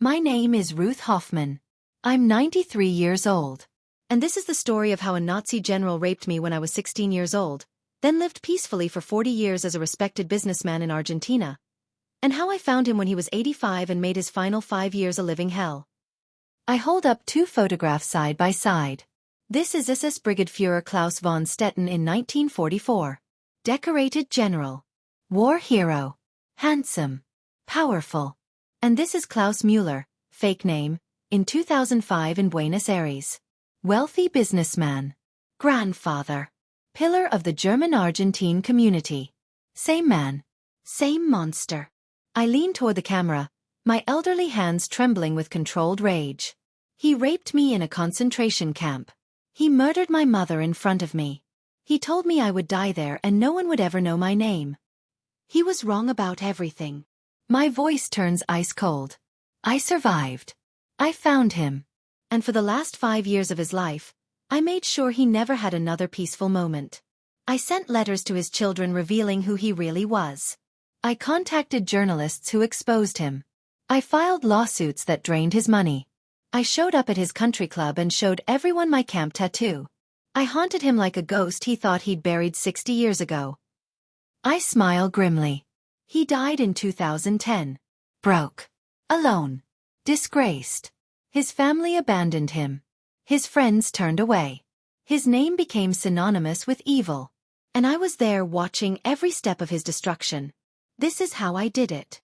My name is Ruth Hoffman. I'm 93 years old. And this is the story of how a Nazi general raped me when I was 16 years old, then lived peacefully for 40 years as a respected businessman in Argentina, and how I found him when he was 85 and made his final 5 years a living hell. I hold up two photographs side by side. This is SS Brigadefuhrer Klaus von Stetten in 1944. Decorated general. War hero. Handsome. Powerful. And this is Klaus Müller, fake name, in 2005 in Buenos Aires. Wealthy businessman. Grandfather. Pillar of the German-Argentine community. Same man. Same monster. I lean toward the camera, my elderly hands trembling with controlled rage. He raped me in a concentration camp. He murdered my mother in front of me. He told me I would die there and no one would ever know my name. He was wrong about everything. My voice turns ice cold. I survived. I found him. And for the last 5 years of his life, I made sure he never had another peaceful moment. I sent letters to his children revealing who he really was. I contacted journalists who exposed him. I filed lawsuits that drained his money. I showed up at his country club and showed everyone my camp tattoo. I haunted him like a ghost he thought he'd buried 60 years ago. I smile grimly. He died in 2010. Broke. Alone. Disgraced. His family abandoned him. His friends turned away. His name became synonymous with evil. And I was there watching every step of his destruction. This is how I did it.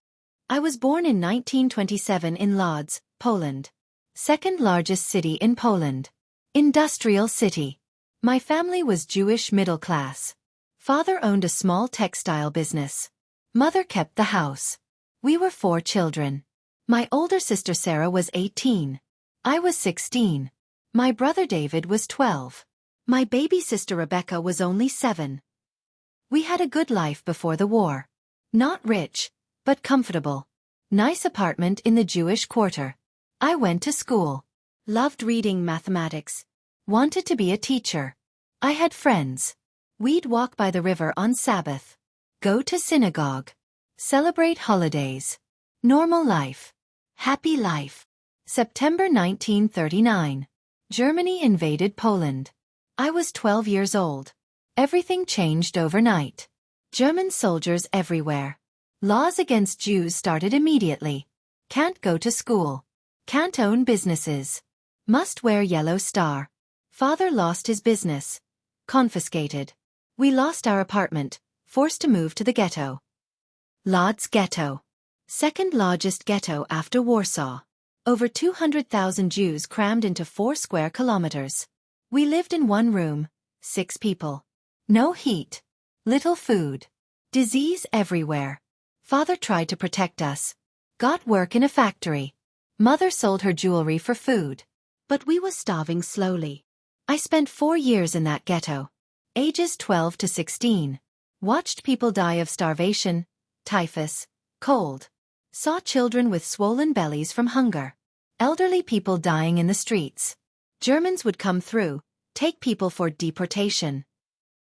I was born in 1927 in Lodz, Poland. Second largest city in Poland. Industrial city. My family was Jewish middle class. Father owned a small textile business. Mother kept the house. We were 4 children. My older sister Sarah was 18. I was 16. My brother David was 12. My baby sister Rebecca was only 7. We had a good life before the war. Not rich, but comfortable. Nice apartment in the Jewish quarter. I went to school. Loved reading mathematics. Wanted to be a teacher. I had friends. We'd walk by the river on Sabbath. Go to synagogue. Celebrate holidays. Normal life. Happy life. September 1939. Germany invaded Poland. I was 12 years old. Everything changed overnight. German soldiers everywhere. Laws against Jews started immediately. Can't go to school. Can't own businesses. Must wear yellow star. Father lost his business. Confiscated. We lost our apartment, forced to move to the ghetto. Lodz Ghetto. Second largest ghetto after Warsaw. Over 200,000 Jews crammed into 4 square kilometers. We lived in one room, 6 people. No heat. Little food. Disease everywhere. Father tried to protect us. Got work in a factory. Mother sold her jewelry for food. But we was starving slowly. I spent 4 years in that ghetto. Ages 12 to 16. Watched people die of starvation, typhus, cold. Saw children with swollen bellies from hunger. Elderly people dying in the streets. Germans would come through, take people for deportation.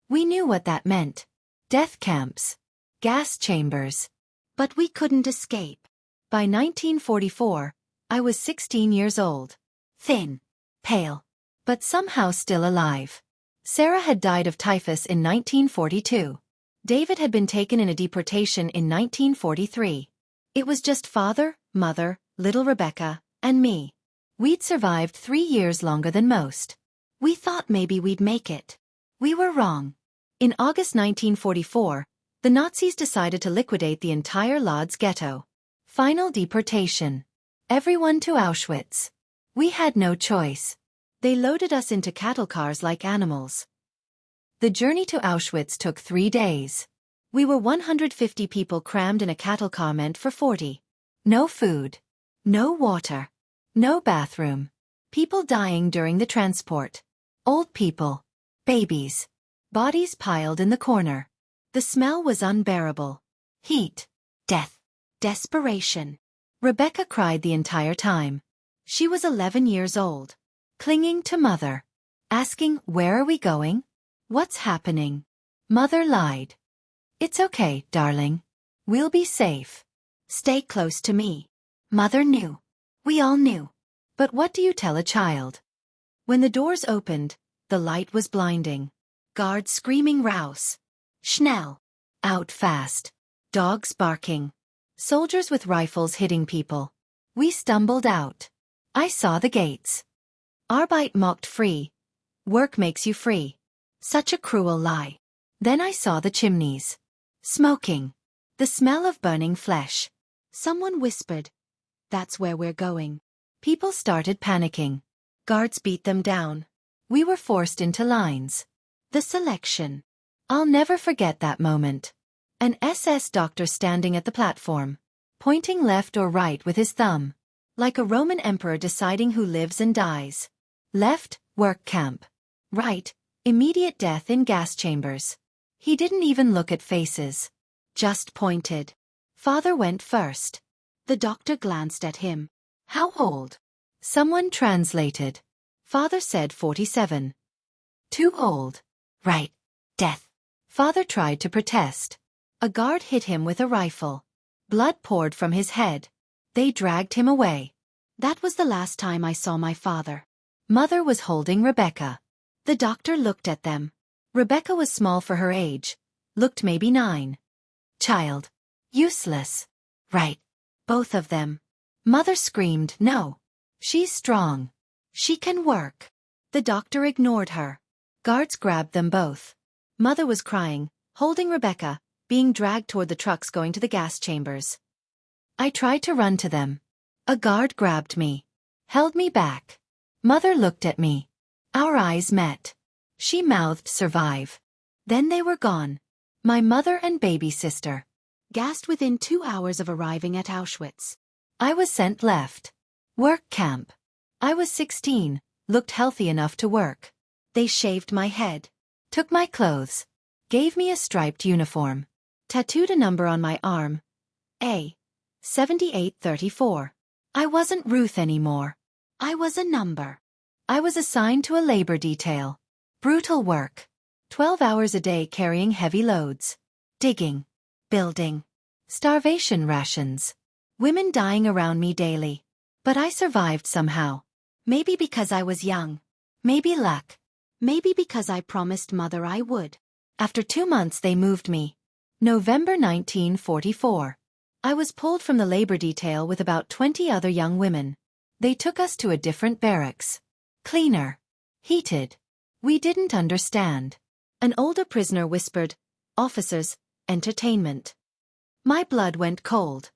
We knew what that meant. Death camps. Gas chambers. But we couldn't escape. By 1944, I was 16 years old. Thin. Pale. But somehow still alive. Sarah had died of typhus in 1942. David had been taken in a deportation in 1943. It was just father, mother, little Rebecca, and me. We'd survived 3 years longer than most. We thought maybe we'd make it. We were wrong. In August 1944, the Nazis decided to liquidate the entire Lodz ghetto. Final deportation. Everyone to Auschwitz. We had no choice. They loaded us into cattle cars like animals. The journey to Auschwitz took 3 days. We were 150 people crammed in a cattle car meant for 40. No food. No water. No bathroom. People dying during the transport. Old people. Babies. Bodies piled in the corner. The smell was unbearable. Heat. Death. Desperation. Rebecca cried the entire time. She was 11 years old. Clinging to mother. Asking, "Where are we going? What's happening?" Mother lied. "It's okay, darling. We'll be safe. Stay close to me." Mother knew. We all knew. But what do you tell a child? When the doors opened, the light was blinding. Guards screaming raus. Schnell. Out fast. Dogs barking. Soldiers with rifles hitting people. We stumbled out. I saw the gates. Arbeit macht free. Work makes you free. Such a cruel lie. Then I saw the chimneys. Smoking. The smell of burning flesh. Someone whispered, "That's where we're going." People started panicking. Guards beat them down. We were forced into lines. The selection. I'll never forget that moment. An SS doctor standing at the platform, pointing left or right with his thumb, like a Roman emperor deciding who lives and dies. Left, work camp. Right, immediate death in gas chambers. He didn't even look at faces. Just pointed. Father went first. The doctor glanced at him. How old? Someone translated. Father said 47. Too old. Right. Death. Father tried to protest. A guard hit him with a rifle. Blood poured from his head. They dragged him away. That was the last time I saw my father. Mother was holding Rebecca. The doctor looked at them. Rebecca was small for her age. Looked maybe 9. Child. Useless. Right. Both of them. Mother screamed, "No. She's strong. She can work." The doctor ignored her. Guards grabbed them both. Mother was crying, holding Rebecca, being dragged toward the trucks going to the gas chambers. I tried to run to them. A guard grabbed me. Held me back. Mother looked at me. Our eyes met. She mouthed survive. Then they were gone. My mother and baby sister. Gassed within 2 hours of arriving at Auschwitz. I was sent left. Work camp. I was 16, looked healthy enough to work. They shaved my head. Took my clothes. Gave me a striped uniform. Tattooed a number on my arm. A. 7834. I wasn't Ruth anymore. I was a number. I was assigned to a labor detail. Brutal work. 12 hours a day carrying heavy loads. Digging. Building. Starvation rations. Women dying around me daily. But I survived somehow. Maybe because I was young. Maybe luck. Maybe because I promised Mother I would. After 2 months they moved me. November 1944. I was pulled from the labor detail with about 20 other young women. They took us to a different barracks. Cleaner. Heated. We didn't understand. An older prisoner whispered, "Officers, entertainment." My blood went cold.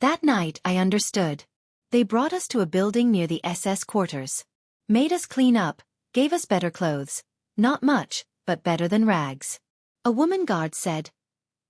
That night I understood. They brought us to a building near the SS quarters. Made us clean up, gave us better clothes. Not much, but better than rags. A woman guard said,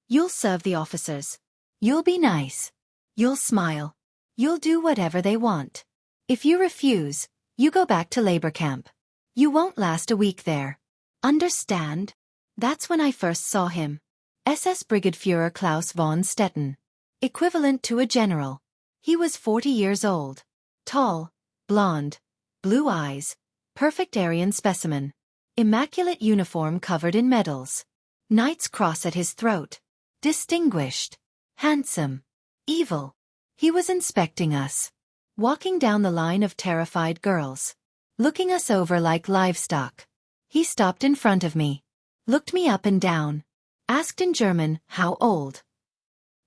"You'll serve the officers. You'll be nice. You'll smile. You'll do whatever they want. If you refuse, you go back to labor camp. You won't last a week there. Understand?" That's when I first saw him. SS Brigadefuhrer Klaus von Stetten. Equivalent to a general. He was 40 years old. Tall, blonde, blue eyes, perfect Aryan specimen. Immaculate uniform covered in medals. Knight's Cross at his throat. Distinguished. Handsome. Evil. He was inspecting us. Walking down the line of terrified girls. Looking us over like livestock. He stopped in front of me. Looked me up and down. Asked in German, how old?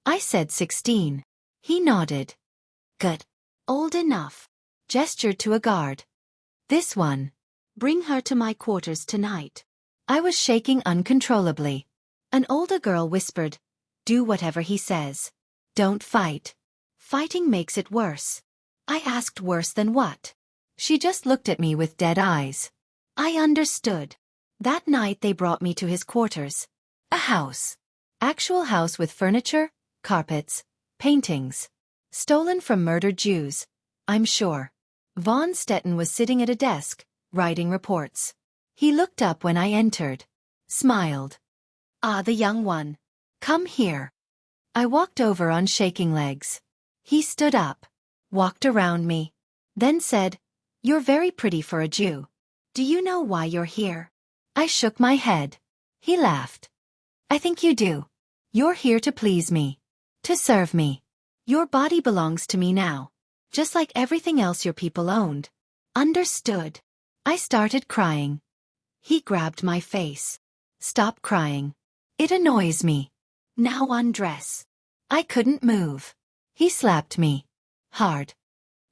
I said 16. He nodded. Good. Old enough. Gestured to a guard. This one. Bring her to my quarters tonight. I was shaking uncontrollably. An older girl whispered, "Do whatever he says. Don't fight. Fighting makes it worse." I asked, worse than what? She just looked at me with dead eyes. I understood. That night they brought me to his quarters. A house. Actual house with furniture, carpets, paintings. Stolen from murdered Jews, I'm sure. Von Stetten was sitting at a desk, writing reports. He looked up when I entered. Smiled. "Ah, the young one. Come here." I walked over on shaking legs. He stood up. Walked around me. Then said, "You're very pretty for a Jew. Do you know why you're here?" I shook my head. He laughed. "I think you do. You're here to please me. To serve me. Your body belongs to me now. Just like everything else your people owned. Understood. I started crying. He grabbed my face. Stop crying. It annoys me. Now undress. I couldn't move. He slapped me. Hard.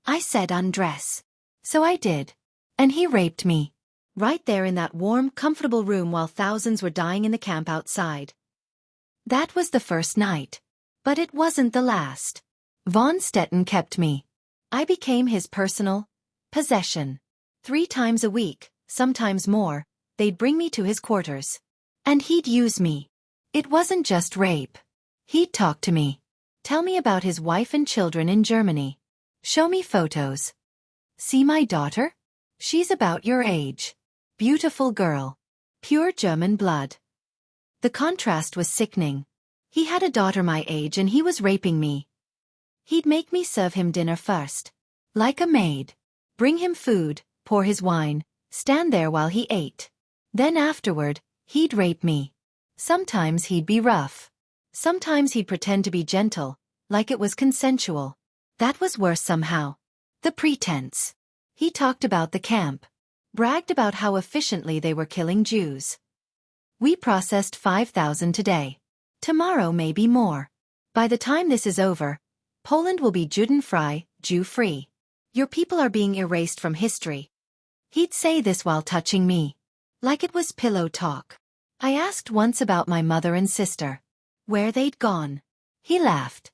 I said undress. So I did. And he raped me. Right there in that warm, comfortable room while thousands were dying in the camp outside. That was the first night. But it wasn't the last. Von Stetten kept me. I became his personal possession. 3 times a week, sometimes more, they'd bring me to his quarters. And he'd use me. It wasn't just rape. He'd talk to me. Tell me about his wife and children in Germany. Show me photos. See my daughter? She's about your age. Beautiful girl. Pure German blood. The contrast was sickening. He had a daughter my age and he was raping me. He'd make me serve him dinner first. Like a maid. Bring him food, pour his wine, stand there while he ate. Then afterward, he'd rape me. Sometimes he'd be rough. Sometimes he'd pretend to be gentle, like it was consensual. That was worse somehow. The pretense. He talked about the camp. Bragged about how efficiently they were killing Jews. We processed 5,000 today. Tomorrow may be more. By the time this is over, Poland will be Judenfrei, Jew-free. Your people are being erased from history. He'd say this while touching me. Like it was pillow talk. I asked once about my mother and sister. Where they'd gone. He laughed.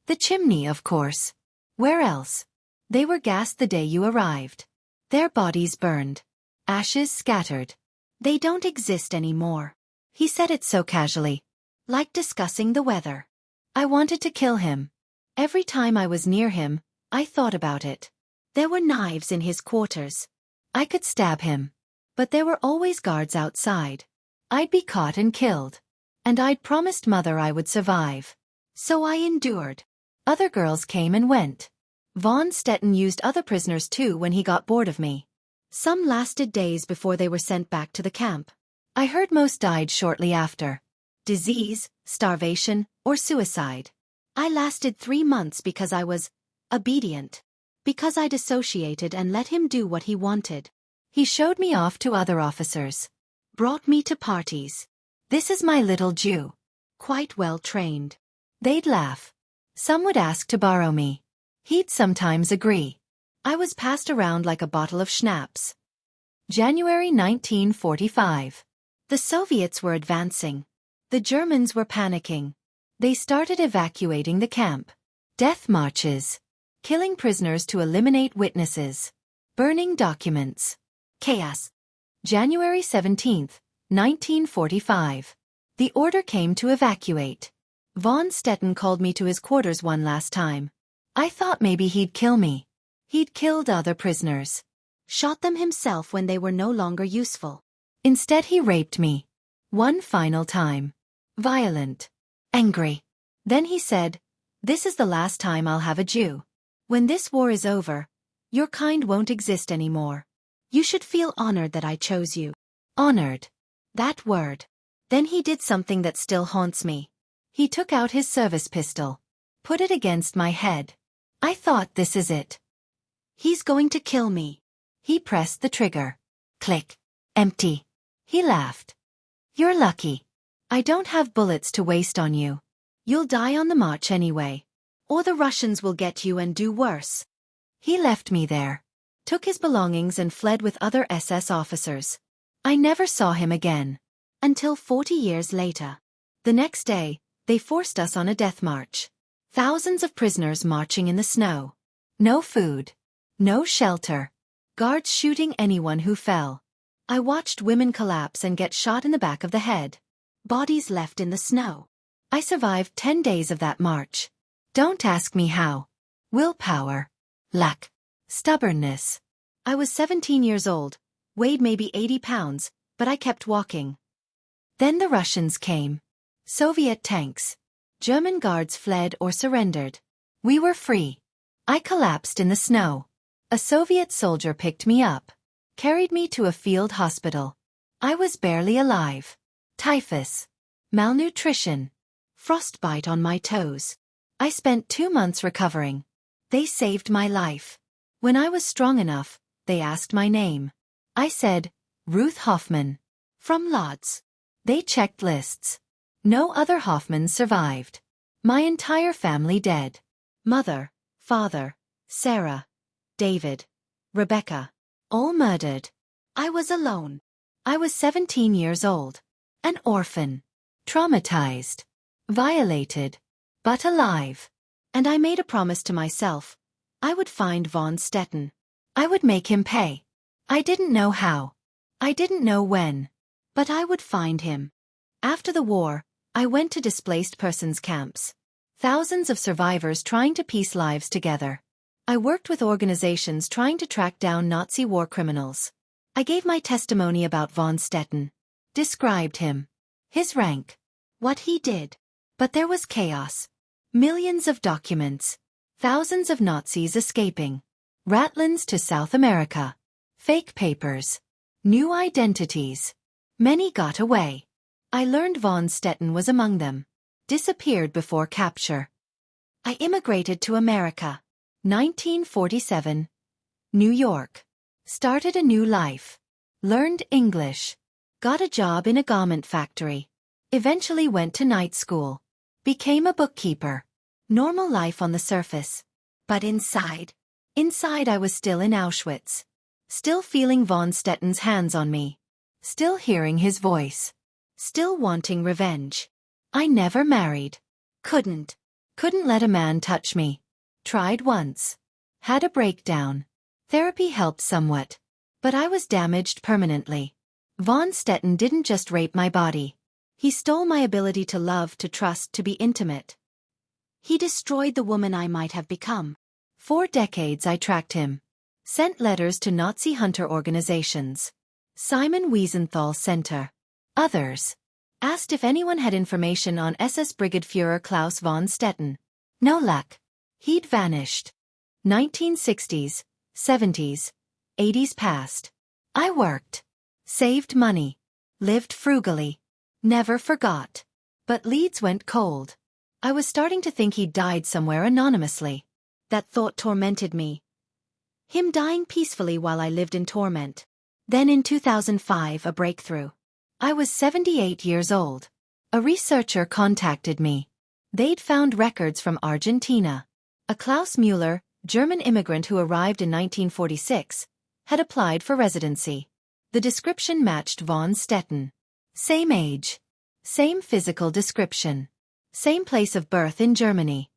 The chimney, of course. Where else? They were gassed the day you arrived. Their bodies burned. Ashes scattered. They don't exist anymore. He said it so casually. Like discussing the weather. I wanted to kill him. Every time I was near him, I thought about it. There were knives in his quarters. I could stab him. But there were always guards outside. I'd be caught and killed. And I'd promised Mother I would survive. So I endured. Other girls came and went. Von Stetten used other prisoners too when he got bored of me. Some lasted days before they were sent back to the camp. I heard most died shortly after. Disease, starvation, or suicide. I lasted 3 months because I was obedient. Because I dissociated and let him do what he wanted. He showed me off to other officers. Brought me to parties. This is my little Jew. Quite well trained. They'd laugh. Some would ask to borrow me. He'd sometimes agree. I was passed around like a bottle of schnapps. January 1945. The Soviets were advancing. The Germans were panicking. They started evacuating the camp. Death marches. Killing prisoners to eliminate witnesses. Burning documents. Chaos. January 17, 1945. The order came to evacuate. Von Stetten called me to his quarters one last time. I thought maybe he'd kill me. He'd killed other prisoners. Shot them himself when they were no longer useful. Instead he raped me. One final time. Violent. Angry. Then he said, "This is the last time I'll have a Jew. When this war is over, your kind won't exist anymore. You should feel honored that I chose you." Honored. That word. Then he did something that still haunts me. He took out his service pistol. Put it against my head. I thought, this is it. He's going to kill me. He pressed the trigger. Click. Empty. He laughed. You're lucky. I don't have bullets to waste on you. You'll die on the march anyway. Or the Russians will get you and do worse. He left me there. Took his belongings and fled with other SS officers. I never saw him again. Until 40 years later. The next day, they forced us on a death march. Thousands of prisoners marching in the snow. No food. No shelter. Guards shooting anyone who fell. I watched women collapse and get shot in the back of the head. Bodies left in the snow. I survived 10 days of that march. Don't ask me how. Willpower. Luck. Stubbornness. I was 17 years old, weighed maybe 80 pounds, but I kept walking. Then the Russians came. Soviet tanks. German guards fled or surrendered. We were free. I collapsed in the snow. A Soviet soldier picked me up. Carried me to a field hospital. I was barely alive. Typhus. Malnutrition. Frostbite on my toes. I spent 2 months recovering. They saved my life. When I was strong enough, they asked my name. I said, Ruth Hoffman. From Lodz. They checked lists. No other Hoffmans survived. My entire family dead. Mother, father, Sarah, David, Rebecca. All murdered. I was alone. I was 17 years old. An orphan. Traumatized. Violated. But alive. And I made a promise to myself. I would find von Stetten. I would make him pay. I didn't know how. I didn't know when. But I would find him. After the war, I went to displaced persons camps. Thousands of survivors trying to piece lives together. I worked with organizations trying to track down Nazi war criminals. I gave my testimony about von Stetten. Described him. His rank. What he did. But there was chaos. Millions of documents. Thousands of Nazis escaping. Ratlins to South America. Fake papers. New identities. Many got away. I learned von Stetten was among them. Disappeared before capture. I immigrated to America. 1947. New York. Started a new life. Learned English. Got a job in a garment factory. Eventually went to night school. Became a bookkeeper. Normal life on the surface. But inside I was still in Auschwitz. Still feeling von Stetten's hands on me. Still hearing his voice. Still wanting revenge. I never married. Couldn't let a man touch me. Tried once. Had a breakdown. Therapy helped somewhat. But I was damaged permanently. Von Stetten didn't just rape my body. He stole my ability to love, to trust, to be intimate. He destroyed the woman I might have become. 4 decades I tracked him. Sent letters to Nazi hunter organizations. Simon Wiesenthal Center. Others. Asked if anyone had information on SS Brigadeführer Klaus von Stetten. No luck. He'd vanished. 1960s, 70s, 80s passed. I worked. Saved money. Lived frugally. Never forgot. But leads went cold. I was starting to think he'd died somewhere anonymously. That thought tormented me. Him dying peacefully while I lived in torment. Then in 2005 a breakthrough. I was 78 years old. A researcher contacted me. They'd found records from Argentina. A Klaus Müller, German immigrant who arrived in 1946, had applied for residency. The description matched von Stetten. Same age. Same physical description. Same place of birth in Germany.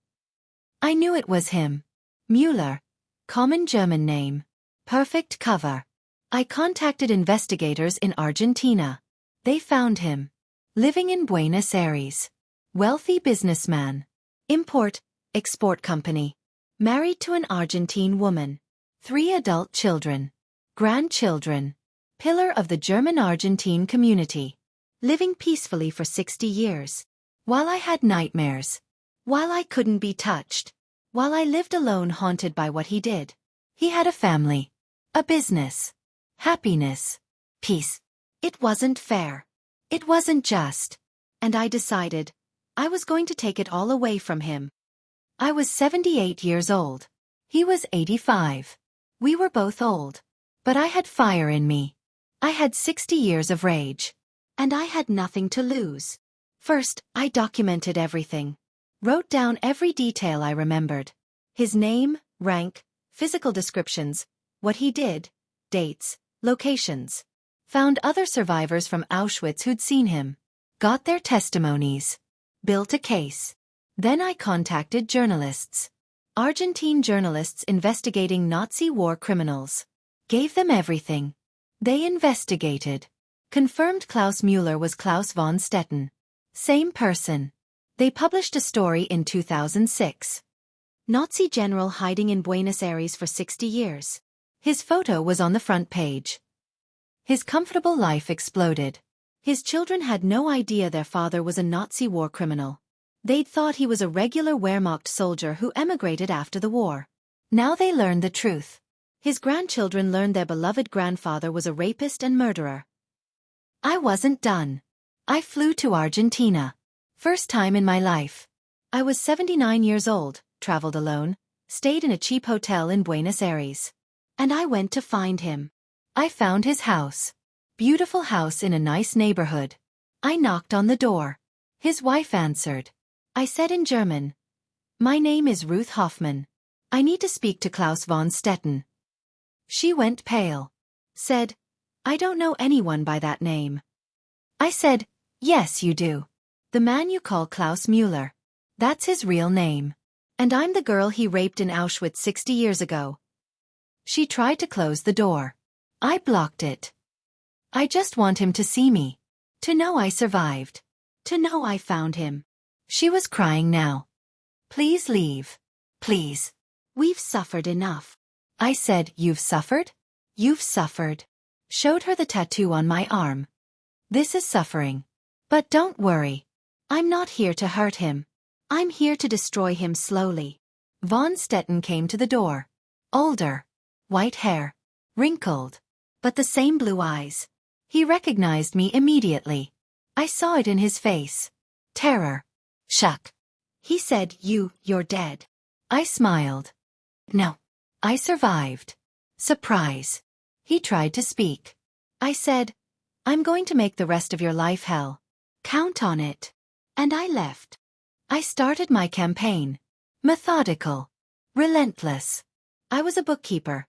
I knew it was him. Müller. Common German name. Perfect cover. I contacted investigators in Argentina. They found him. Living in Buenos Aires. Wealthy businessman. Import-export company. Married to an Argentine woman. 3 adult children. Grandchildren. Pillar of the German-Argentine community. Living peacefully for 60 years. While I had nightmares. While I couldn't be touched. While I lived alone haunted by what he did. He had a family. A business. Happiness. Peace. It wasn't fair. It wasn't just. And I decided I was going to take it all away from him. I was 78 years old. He was 85. We were both old. But I had fire in me. I had 60 years of rage. And I had nothing to lose. First, I documented everything. Wrote down every detail I remembered. His name, rank, physical descriptions, what he did, dates, locations. Found other survivors from Auschwitz who'd seen him. Got their testimonies. Built a case. Then I contacted journalists. Argentine journalists investigating Nazi war criminals. Gave them everything. They investigated. Confirmed Klaus Müller was Klaus von Stetten. Same person. They published a story in 2006. Nazi general hiding in Buenos Aires for 60 years. His photo was on the front page. His comfortable life exploded. His children had no idea their father was a Nazi war criminal. They'd thought he was a regular Wehrmacht soldier who emigrated after the war. Now they learned the truth. His grandchildren learned their beloved grandfather was a rapist and murderer. I wasn't done. I flew to Argentina. First time in my life. I was 79 years old, traveled alone, stayed in a cheap hotel in Buenos Aires. And I went to find him. I found his house. Beautiful house in a nice neighborhood. I knocked on the door. His wife answered. I said in German, "My name is Ruth Hoffman. I need to speak to Klaus von Stetten." She went pale. Said, "I don't know anyone by that name." I said, "Yes, you do. The man you call Klaus Müller. That's his real name. And I'm the girl he raped in Auschwitz 60 years ago." She tried to close the door. I blocked it. I just want him to see me. To know I survived. To know I found him. She was crying now. "Please leave. Please. We've suffered enough." I said, "You've suffered? You've suffered." Showed her the tattoo on my arm. "This is suffering. But don't worry. I'm not here to hurt him. I'm here to destroy him slowly." Von Stetten came to the door. Older. White hair. Wrinkled. But the same blue eyes. He recognized me immediately. I saw it in his face. Terror. Shock. He said, "You're dead." I smiled. "No. I survived." Surprise. He tried to speak. I said, "I'm going to make the rest of your life hell. Count on it." And I left. I started my campaign. Methodical. Relentless. I was a bookkeeper.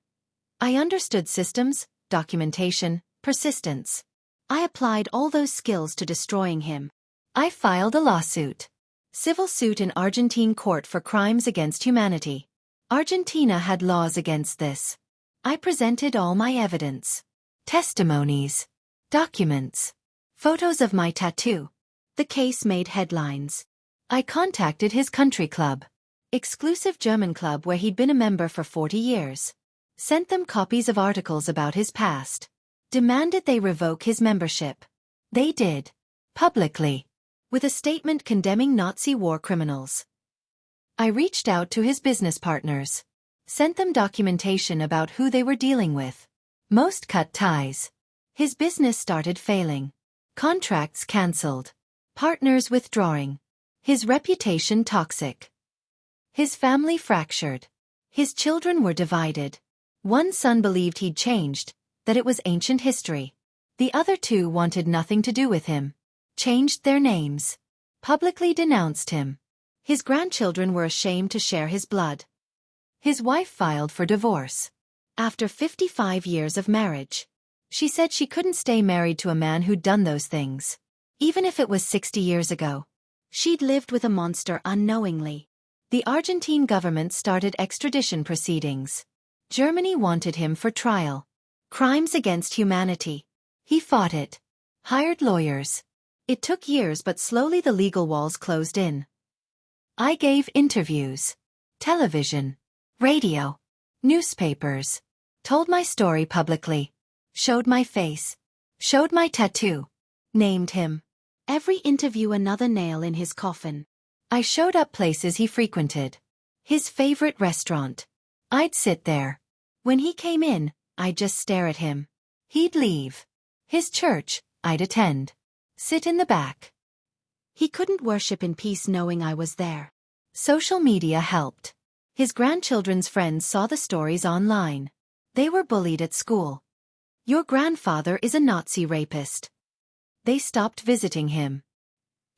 I understood systems, documentation, persistence. I applied all those skills to destroying him. I filed a lawsuit. Civil suit in Argentine court for crimes against humanity. Argentina had laws against this. I presented all my evidence. Testimonies. Documents. Photos of my tattoo. The case made headlines. I contacted his country club. Exclusive German club where he'd been a member for 40 years. Sent them copies of articles about his past. Demanded they revoke his membership. They did. Publicly. With a statement condemning Nazi war criminals. I reached out to his business partners. Sent them documentation about who they were dealing with. Most cut ties. His business started failing. Contracts cancelled. Partners withdrawing. His reputation toxic. His family fractured. His children were divided. One son believed he'd changed, that it was ancient history. The other two wanted nothing to do with him. Changed their names. Publicly denounced him. His grandchildren were ashamed to share his blood. His wife filed for divorce. After 55 years of marriage. She said she couldn't stay married to a man who'd done those things. Even if it was 60 years ago. She'd lived with a monster unknowingly. The Argentine government started extradition proceedings. Germany wanted him for trial. Crimes against humanity. He fought it. Hired lawyers. It took years, but slowly the legal walls closed in. I gave interviews. Television. Radio. Newspapers. Told my story publicly. Showed my face. Showed my tattoo. Named him. Every interview another nail in his coffin. I showed up places he frequented. His favorite restaurant. I'd sit there. When he came in, I'd just stare at him. He'd leave. His church, I'd attend. Sit in the back. He couldn't worship in peace knowing I was there. Social media helped. His grandchildren's friends saw the stories online. They were bullied at school. "Your grandfather is a Nazi rapist." They stopped visiting him.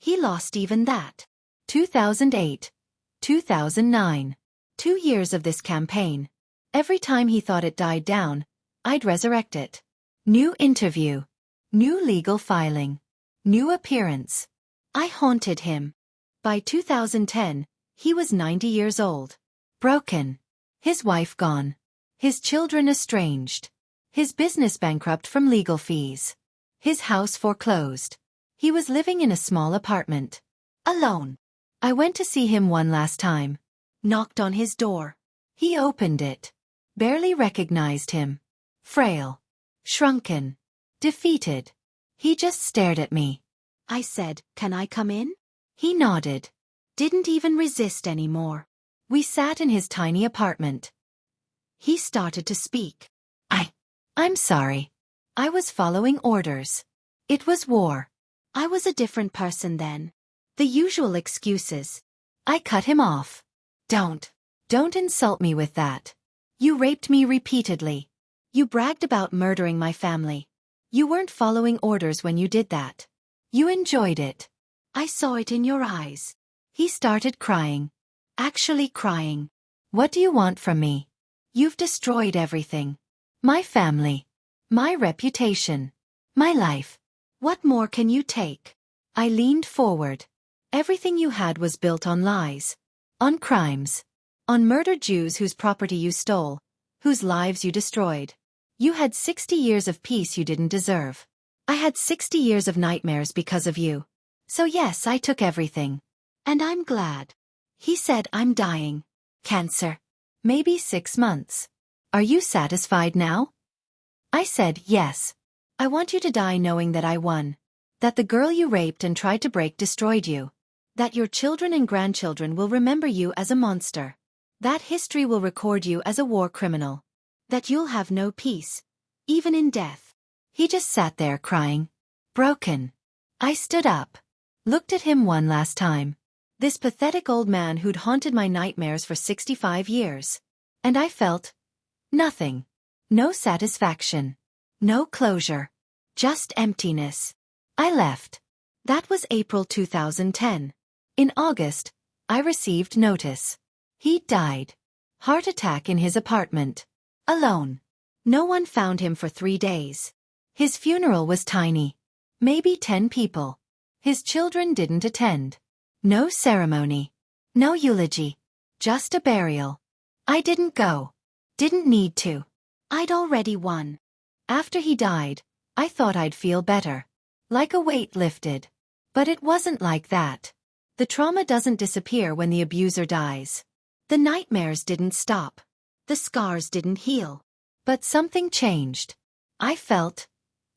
He lost even that. 2008. 2009. 2 years of this campaign. Every time he thought it died down, I'd resurrect it. New interview. New legal filing. New appearance. I haunted him. By 2010, he was 90 years old. Broken. His wife gone. His children estranged. His business bankrupt from legal fees. His house foreclosed. He was living in a small apartment. Alone. I went to see him one last time. Knocked on his door. He opened it. Barely recognized him. Frail. Shrunken. Defeated. He just stared at me. I said, "Can I come in?" He nodded. Didn't even resist anymore. We sat in his tiny apartment. He started to speak. I'm sorry. I was following orders. It was war. I was a different person then. The usual excuses. I cut him off. Don't. Don't insult me with that. You raped me repeatedly. You bragged about murdering my family. You weren't following orders when you did that. You enjoyed it. I saw it in your eyes. He started crying. Actually crying. What do you want from me? You've destroyed everything. My family. My reputation. My life. What more can you take? I leaned forward. Everything you had was built on lies. On crimes. On murdered Jews whose property you stole. Whose lives you destroyed. You had 60 years of peace you didn't deserve. I had 60 years of nightmares because of you. So yes, I took everything. And I'm glad. He said I'm dying. Cancer. Maybe 6 months. Are you satisfied now? I said yes. I want you to die knowing that I won. That the girl you raped and tried to break destroyed you. That your children and grandchildren will remember you as a monster. That history will record you as a war criminal. That you'll have no peace, even in death. He just sat there crying. Broken. I stood up. Looked at him one last time. This pathetic old man who'd haunted my nightmares for 65 years. And I felt nothing. No satisfaction. No closure. Just emptiness. I left. That was April 2010. In August, I received notice. He'd died. Heart attack in his apartment. Alone. No one found him for 3 days. His funeral was tiny. Maybe 10 people. His children didn't attend. No ceremony. No eulogy. Just a burial. I didn't go. Didn't need to. I'd already won. After he died, I thought I'd feel better. Like a weight lifted. But it wasn't like that. The trauma doesn't disappear when the abuser dies. The nightmares didn't stop. The scars didn't heal. But something changed. I felt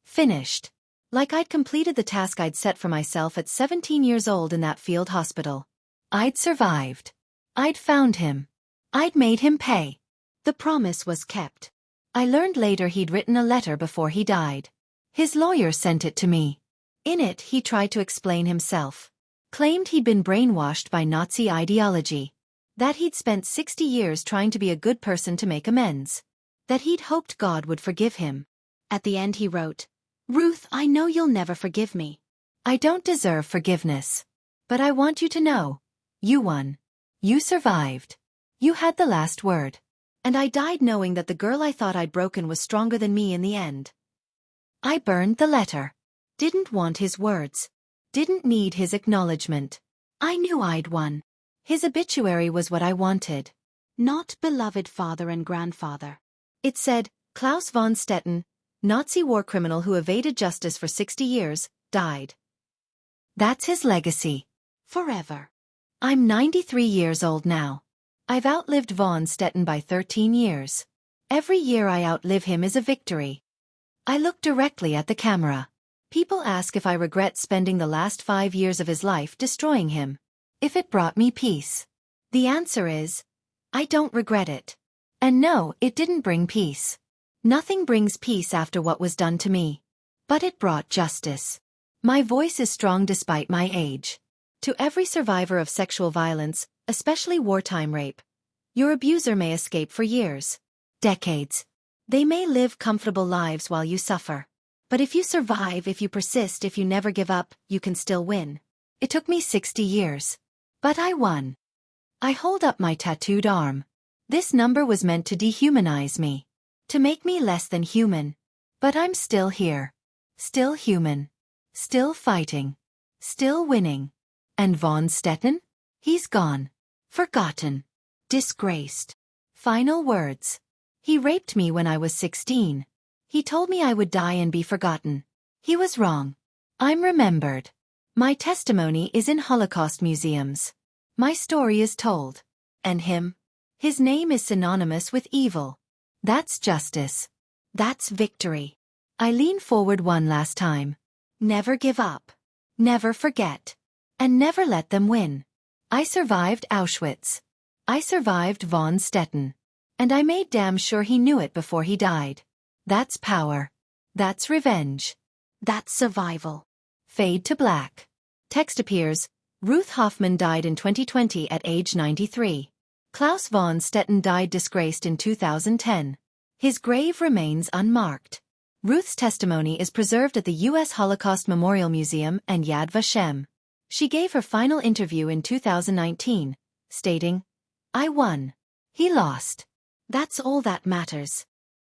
finished. Like I'd completed the task I'd set for myself at 17 years old in that field hospital. I'd survived. I'd found him. I'd made him pay. The promise was kept. I learned later he'd written a letter before he died. His lawyer sent it to me. In it, he tried to explain himself. Claimed he'd been brainwashed by Nazi ideology. That he'd spent 60 years trying to be a good person to make amends. That he'd hoped God would forgive him. At the end he wrote, "Ruth, I know you'll never forgive me. I don't deserve forgiveness. But I want you to know. You won. You survived. You had the last word. And I died knowing that the girl I thought I'd broken was stronger than me in the end." I burned the letter. Didn't want his words. Didn't need his acknowledgement. I knew I'd won. His obituary was what I wanted. Not beloved father and grandfather. It said, Klaus von Stetten, Nazi war criminal who evaded justice for 60 years, died. That's his legacy. Forever. I'm 93 years old now. I've outlived von Stetten by 13 years. Every year I outlive him is a victory. I look directly at the camera. People ask if I regret spending the last 5 years of his life destroying him. If it brought me peace. The answer is, I don't regret it. And no, it didn't bring peace. Nothing brings peace after what was done to me. But it brought justice. My voice is strong despite my age. To every survivor of sexual violence, especially wartime rape, your abuser may escape for years, decades. They may live comfortable lives while you suffer. But if you survive, if you persist, if you never give up, you can still win. It took me 60 years. But I won. I hold up my tattooed arm. This number was meant to dehumanize me. To make me less than human. But I'm still here. Still human. Still fighting. Still winning. And von Stetten? He's gone. Forgotten. Disgraced. Final words. He raped me when I was 16. He told me I would die and be forgotten. He was wrong. I'm remembered. My testimony is in Holocaust museums. My story is told. And him? His name is synonymous with evil. That's justice. That's victory. I lean forward one last time. Never give up. Never forget. And never let them win. I survived Auschwitz. I survived von Stetten. And I made damn sure he knew it before he died. That's power. That's revenge. That's survival. Fade to black. Text appears. Ruth Hoffman died in 2020 at age 93. Klaus von Stetten died disgraced in 2010. His grave remains unmarked. Ruth's testimony is preserved at the U.S. Holocaust Memorial Museum and Yad Vashem. She gave her final interview in 2019, stating, "I won. He lost. That's all that matters."